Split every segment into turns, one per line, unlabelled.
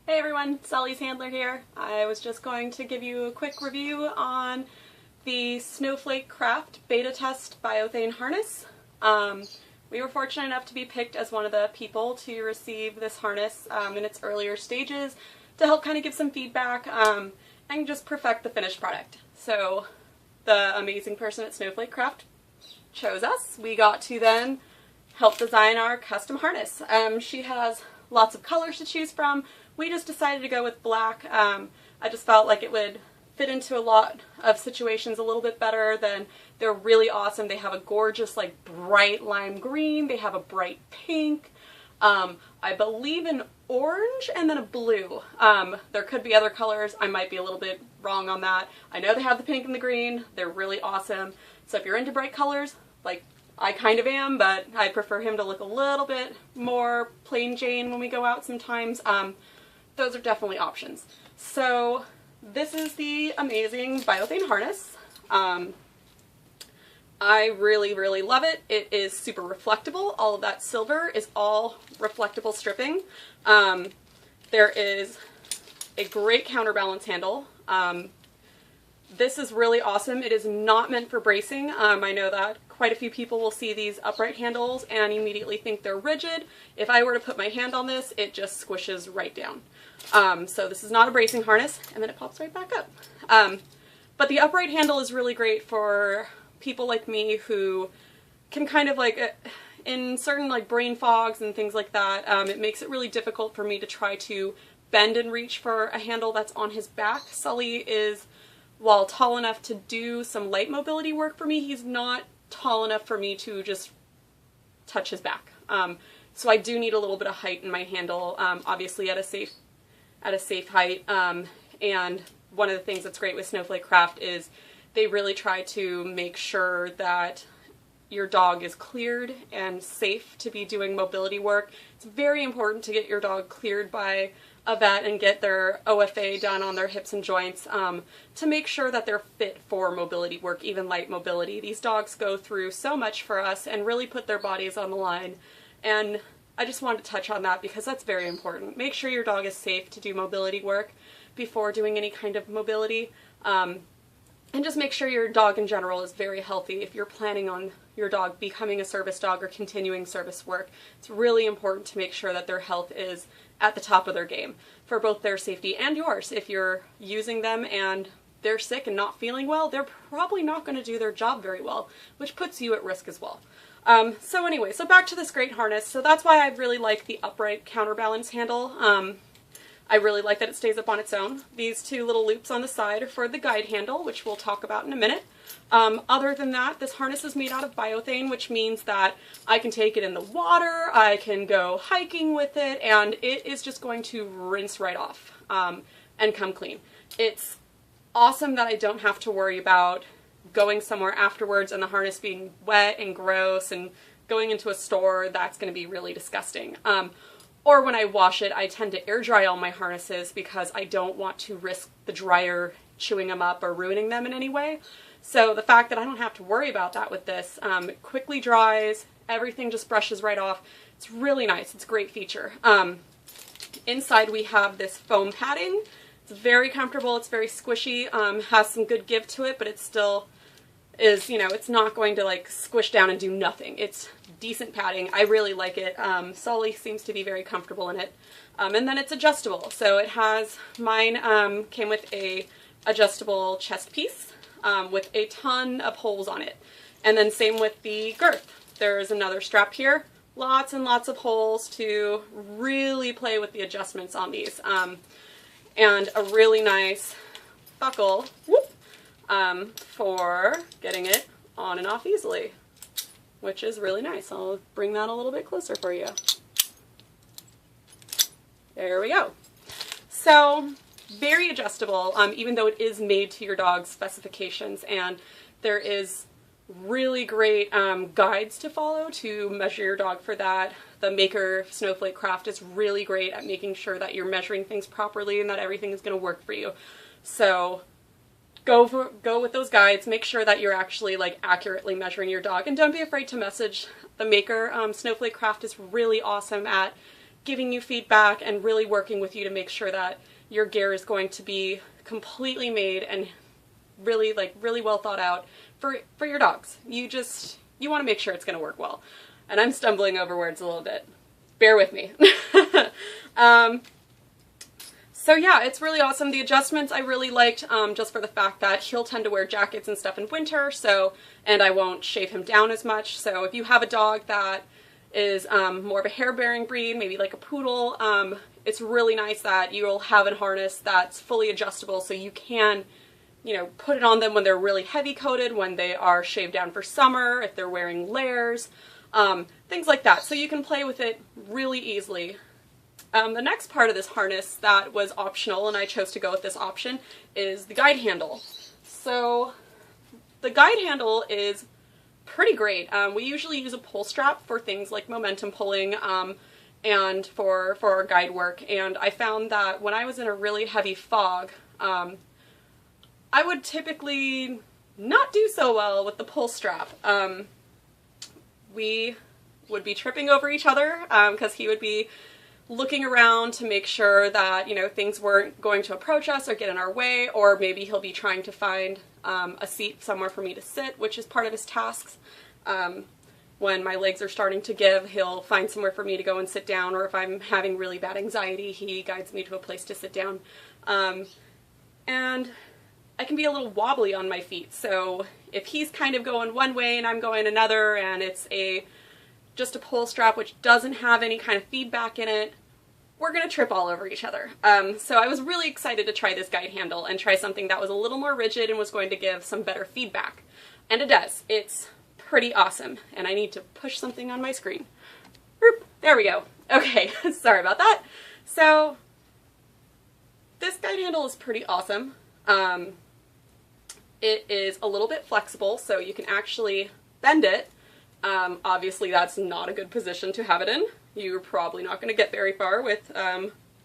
Hey everyone, Sulley's handler here. I was just going to give you a quick review on the Snowflake Craft beta test Biothane harness. We were fortunate enough to be picked as one of the people to receive this harness in its earlier stages to help kind of give some feedback and just perfect the finished product. So the amazing person at Snowflake Craft chose us. We got to then help design our custom harness. She has lots of colors to choose from. We just decided to go with black. I just felt like it would fit into a lot of situations a little bit better. They're really awesome. They have a gorgeous, like, bright lime green. They have a bright pink. I believe an orange and then a blue. There could be other colors. I might be a little bit wrong on that. I know they have the pink and the green. They're really awesome. So if you're into bright colors, like I kind of am, but I prefer him to look a little bit more plain Jane when we go out sometimes. Those are definitely options. So this is the amazing Biothane harness. I really, really love it. It is super reflectable. All of that silver is all reflectable stripping. There is a great counterbalance handle. This is really awesome. It is not meant for bracing. I know that quite a few people will see these upright handles and immediately think they're rigid. If I were to put my hand on this, it just squishes right down. So this is not a bracing harness, and then it pops right back up. But the upright handle is really great for people like me who can kind of like, in certain like brain fogs and things like that, it makes it really difficult for me to try to bend and reach for a handle that's on his back. Sulley is, while tall enough to do some light mobility work for me, he's not tall enough for me to just touch his back. So I do need a little bit of height in my handle, obviously at a safe height. And one of the things that's great with Snowflake Craft is they really try to make sure that your dog is cleared and safe to be doing mobility work. It's very important to get your dog cleared by a vet and get their OFA done on their hips and joints to make sure that they're fit for mobility work, even light mobility. These dogs go through so much for us and really put their bodies on the line. And I just wanted to touch on that because that's very important. Make sure your dog is safe to do mobility work before doing any kind of mobility. And just make sure your dog in general is very healthy. If you're planning on your dog becoming a service dog or continuing service work, it's really important to make sure that their health is at the top of their game for both their safety and yours. If you're using them and they're sick and not feeling well, they're probably not going to do their job very well, which puts you at risk as well. So anyway, so back to this great harness. So that's why I really like the upright counterbalance handle. I really like that it stays up on its own. These two little loops on the side are for the guide handle, which we'll talk about in a minute. Other than that, this harness is made out of biothane, which means that I can take it in the water, I can go hiking with it, and it is just going to rinse right off and come clean. It's awesome that I don't have to worry about going somewhere afterwards and the harness being wet and gross and going into a store. That's going to be really disgusting. Or when I wash it, I tend to air dry all my harnesses because I don't want to risk the dryer chewing them up or ruining them in any way. So the fact that I don't have to worry about that with this, it quickly dries, everything just brushes right off. It's really nice. It's a great feature. Inside we have this foam padding. It's very comfortable. It's very squishy, has some good give to it, but it still is, you know, it's not going to like squish down and do nothing. It's decent padding. I really like it. Sulley seems to be very comfortable in it. And then it's adjustable. So it has, mine came with a adjustable chest piece with a ton of holes on it. And then same with the girth. There's another strap here. Lots and lots of holes to really play with the adjustments on these. And a really nice buckle for getting it on and off easily, which is really nice. I'll bring that a little bit closer for you. There we go. So very adjustable, even though it is made to your dog's specifications, and there is really great guides to follow to measure your dog for that. The maker of Snowflake Craft is really great at making sure that you're measuring things properly and that everything is going to work for you. So go with those guides. Make sure that you're actually like accurately measuring your dog, and don't be afraid to message the maker. Snowflake Craft is really awesome at giving you feedback and really working with you to make sure that your gear is going to be completely made and really, like, really well thought out for your dogs. You want to make sure it's going to work well. And I'm stumbling over words a little bit. Bear with me. So yeah, it's really awesome. The adjustments I really liked, just for the fact that he'll tend to wear jackets and stuff in winter, and I won't shave him down as much. So if you have a dog that is more of a hair-bearing breed, maybe like a poodle, it's really nice that you'll have a harness that's fully adjustable, so you can, you know, put it on them when they're really heavy coated, when they are shaved down for summer, if they're wearing layers, things like that. So you can play with it really easily. The next part of this harness that was optional, and I chose to go with this option, is the guide handle. So the guide handle is pretty great. We usually use a pull strap for things like momentum pulling and for our guide work, and I found that when I was in a really heavy fog, I would typically not do so well with the pull strap. We would be tripping over each other because he would be looking around to make sure that, you know, things weren't going to approach us or get in our way, or maybe he'll be trying to find a seat somewhere for me to sit, which is part of his tasks. When my legs are starting to give, he'll find somewhere for me to go and sit down, or if I'm having really bad anxiety, he guides me to a place to sit down. And I can be a little wobbly on my feet, so if he's kind of going one way and I'm going another, and it's just a pull strap which doesn't have any kind of feedback in it, we're going to trip all over each other. So I was really excited to try this guide handle and try something that was a little more rigid and was going to give some better feedback. And it does. It's pretty awesome. And I need to push something on my screen. Boop. There we go. Okay, sorry about that. So this guide handle is pretty awesome. It is a little bit flexible, so you can actually bend it. Obviously that's not a good position to have it in. You're probably not going to get very far with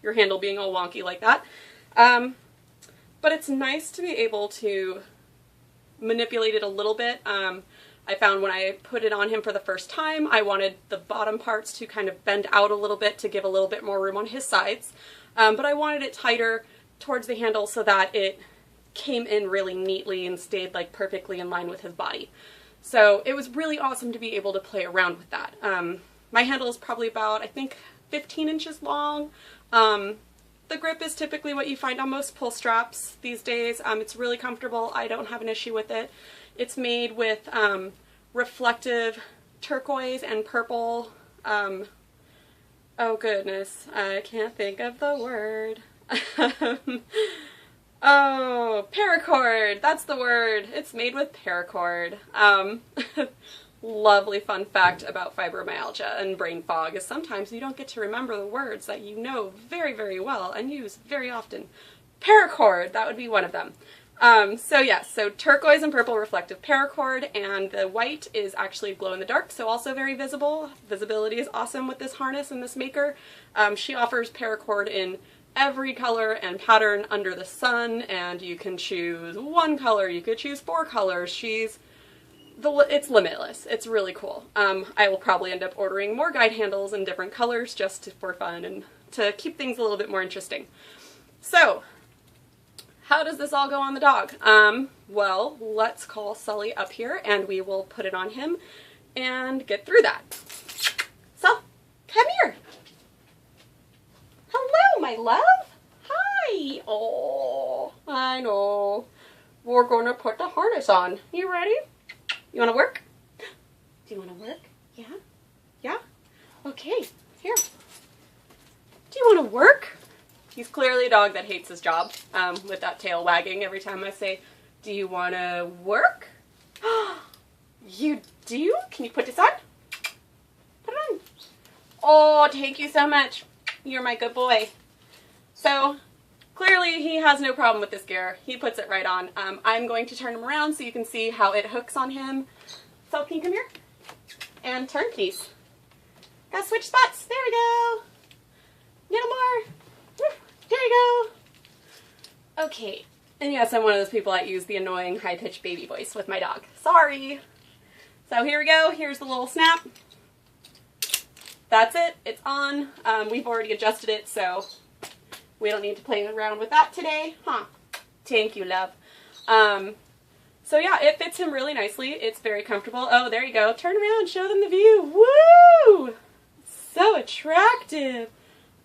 your handle being all wonky like that. But it's nice to be able to manipulate it a little bit. I found when I put it on him for the first time, I wanted the bottom parts to kind of bend out a little bit to give a little bit more room on his sides. But I wanted it tighter towards the handle so that it came in really neatly and stayed like perfectly in line with his body. So it was really awesome to be able to play around with that. My handle is probably about, I think, 15 inches long. The grip is typically what you find on most pull straps these days. It's really comfortable. I don't have an issue with it. It's made with reflective turquoise and purple. Oh goodness, I can't think of the word. Oh, paracord, that's the word. It's made with paracord. Lovely fun fact about fibromyalgia and brain fog is sometimes you don't get to remember the words that you know very, very well and use very often. Paracord, that would be one of them. So yeah, so turquoise and purple reflective paracord, and the white is actually glow in the dark, so also very visible. Visibility is awesome with this harness and this maker. She offers paracord in every color and pattern under the sun, and you can choose one color, you could choose 4 colors. It's limitless. It's really cool. I will probably end up ordering more guide handles in different colors just for fun and to keep things a little bit more interesting. So, how does this all go on the dog? Well, let's call Sulley up here and we will put it on him and get through that. So, come here. Hello, my love. Hi. Oh, I know. We're going to put the harness on. You ready? You want to work? Do you want to work? Yeah? Yeah? Okay, here. Do you want to work? He's clearly a dog that hates his job, with that tail wagging every time I say, do you want to work? You do? Can you put this on? Put it on. Oh, thank you so much. You're my good boy. So, clearly he has no problem with this gear. He puts it right on. I'm going to turn him around so you can see how it hooks on him. So can you come here? And turn, please. Gotta switch spots. There we go. Little more. There you go. Okay. And yes, I'm one of those people that use the annoying high-pitched baby voice with my dog. Sorry. So here we go. Here's the little snap. that's it. It's on. We've already adjusted it, so we don't need to play around with that today. Huh. Thank you, love. So yeah, it fits him really nicely. It's very comfortable. Oh, there you go. Turn around, show them the view. Woo! So attractive.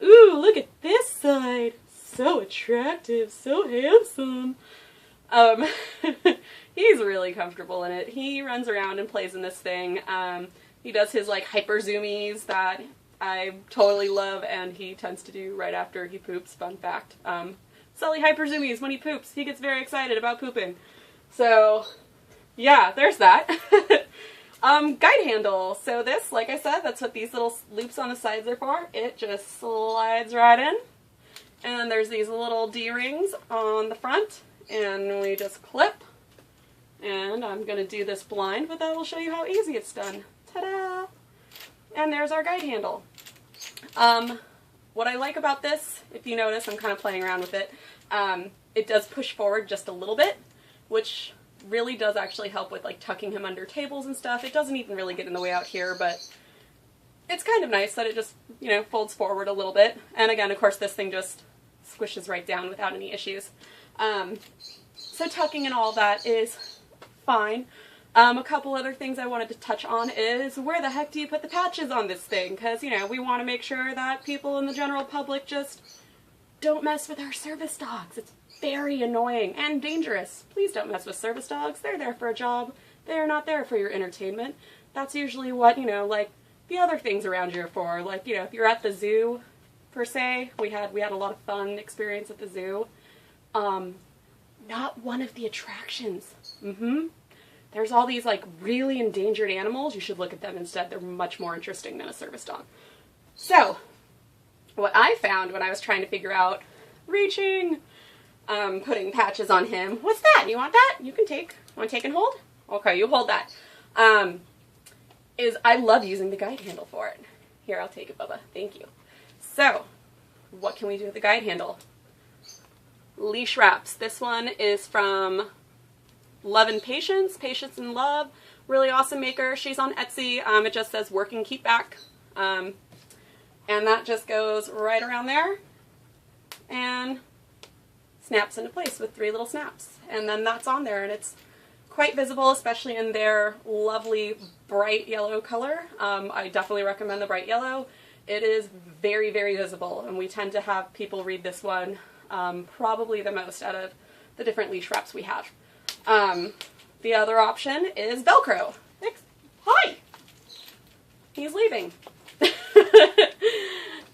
Ooh, look at this side. So attractive, so handsome. He's really comfortable in it. He runs around and plays in this thing. He does his like hyper zoomies that I totally love, and he tends to do right after he poops. Fun fact. Sulley hyper zoomies when he poops. He gets very excited about pooping. So, yeah, there's that. Guide handle. So this, like I said, that's what these little loops on the sides are for. It just slides right in. And there's these little D-rings on the front. And we just clip. And I'm going to do this blind, but that will show you how easy it's done. Ta-da! And there's our guide handle. What I like about this, if you notice, I'm kind of playing around with it. It does push forward just a little bit, which really does actually help with like tucking him under tables and stuff. It doesn't even really get in the way out here, but it's kind of nice that it just, you know, folds forward a little bit. And again, of course, this thing just squishes right down without any issues. So tucking and all that is fine. A couple other things I wanted to touch on is where the heck do you put the patches on this thing? Because, you know, we want to make sure that people in the general public just don't mess with our service dogs. It's very annoying and dangerous. Please don't mess with service dogs. They're there for a job. They're not there for your entertainment. That's usually what, you know, like the other things around you are for. Like, you know, if you're at the zoo, per se, we had a lot of fun experience at the zoo. Not one of the attractions. There's all these like really endangered animals. You should look at them instead. They're much more interesting than a service dog. So, what I found when I was trying to figure out reaching, putting patches on him. What's that? You want that? You can take. Want to take and hold? Okay, you hold that. Is I love using the guide handle for it. Here, I'll take it, Bubba. Thank you. So, what can we do with the guide handle? Leash wraps. This one is from Love and Patience. Patience and Love. Really awesome maker. She's on Etsy. It just says working keep back. And that just goes right around there and snaps into place with 3 little snaps. And then that's on there, and it's quite visible, especially in their lovely bright yellow color. I definitely recommend the bright yellow. It is very, very visible, and we tend to have people read this one probably the most out of the different leash wraps we have. The other option is Velcro. Hi! He's leaving.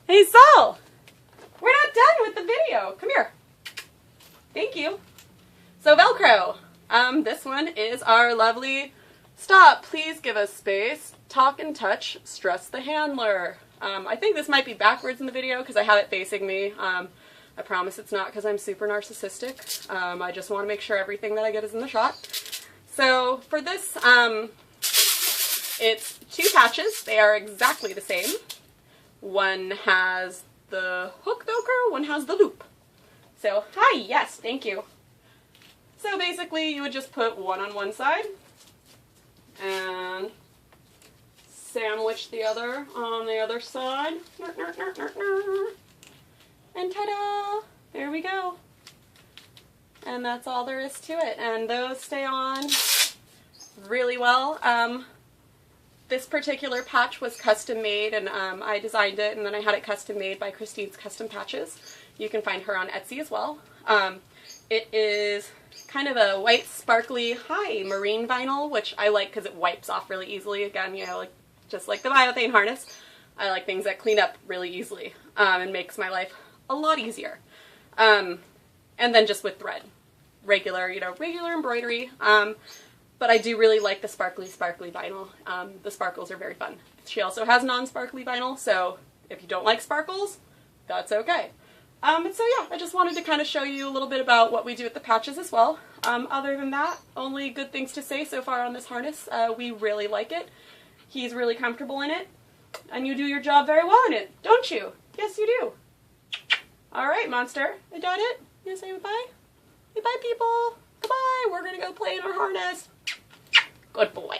Hey, Saul! We're not done with the video. Come here. Thank you. So Velcro. This one is our lovely stop, please give us space, talk and touch, stress the handler. I think this might be backwards in the video because I have it facing me. I promise it's not because I'm super narcissistic. I just want to make sure everything that I get is in the shot. So for this, it's 2 patches. They are exactly the same. One has the hook Velcro, one has the loop. So, hi, yes, thank you. So basically you would just put one on one side and sandwich the other on the other side. And ta-da! There we go. And that's all there is to it. And those stay on really well. This particular patch was custom made, and I designed it, and then I had it custom made by Chrstine's Custom Patches. You can find her on Etsy as well. It is kind of a white, sparkly, marine vinyl, which I like because it wipes off really easily. Again, you know, like just like the Biothane harness, I like things that clean up really easily and makes my life a lot easier. And then just with thread, regular embroidery. But I do really like the sparkly vinyl. The sparkles are very fun. She also has non-sparkly vinyl, so if you don't like sparkles, that's okay. So yeah, I just wanted to kind of show you a little bit about what we do with the patches as well. Other than that, only good things to say so far on this harness. We really like it. He's really comfortable in it, and you do your job very well in it, don't you? Yes, you do. Alright, monster. Is that it? You gonna say goodbye? Goodbye, people. Goodbye. We're gonna go play in our harness. Good boy.